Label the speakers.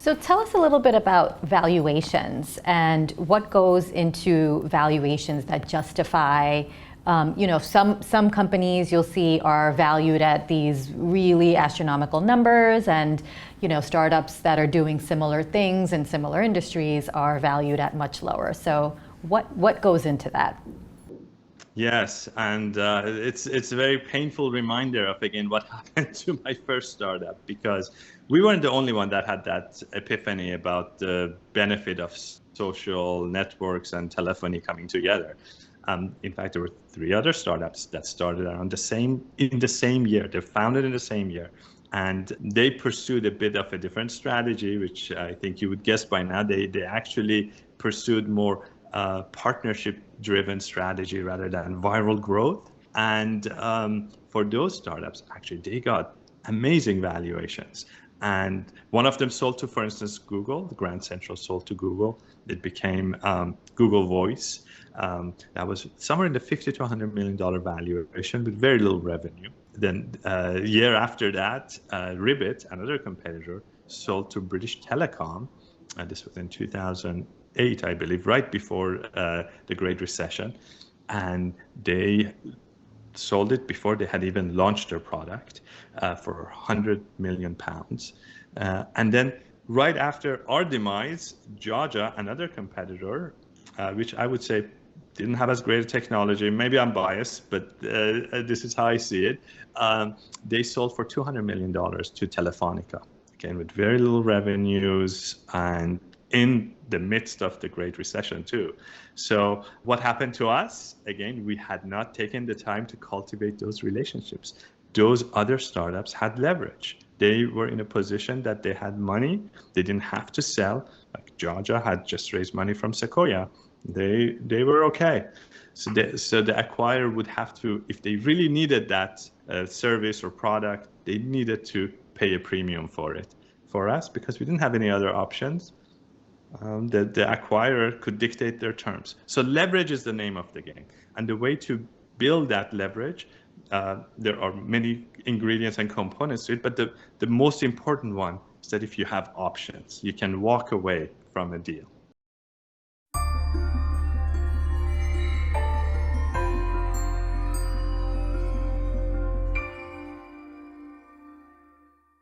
Speaker 1: So tell us a little bit about valuations and what goes into valuations that justify, some companies you'll see are valued at these really astronomical numbers, and startups that are doing similar things in similar industries are valued at much lower. So what goes into that?
Speaker 2: Yes, and it's a very painful reminder of, again, what happened to my first startup, because we weren't the only one that had that epiphany about the benefit of social networks and telephony coming together. In fact, there were three other startups that started around in the same year. They founded in the same year, and they pursued a bit of a different strategy, which I think you would guess by now. They actually pursued more partnership-driven strategy rather than viral growth. And for those startups, actually, they got amazing valuations. And one of them sold to, for instance, Google. The Grand Central sold to Google. It became Google Voice. That was somewhere in the $50 to $100 million valuation with very little revenue. Then a year after that, Ribbit, another competitor, sold to British Telecom. This was in 2008, I believe, right before the Great Recession. And they sold it before they had even launched their product for £100 million. And then right after our demise, Jaja, another competitor, which I would say didn't have as great a technology. Maybe I'm biased, but this is how I see it. They sold for $200 million to Telefonica, again, with very little revenues and in the midst of the Great Recession too. So what happened to us? Again, we had not taken the time to cultivate those relationships. Those other startups had leverage. They were in a position that they had money. They didn't have to sell. Like Jaja had just raised money from Sequoia. They were okay. So the acquirer would have to, if they really needed that service or product, they needed to pay a premium for it. For us, because we didn't have any other options, the acquirer could dictate their terms. So leverage is the name of the game. And the way to build that leverage, there are many ingredients and components to it, but the most important one is that if you have options, you can walk away from a deal.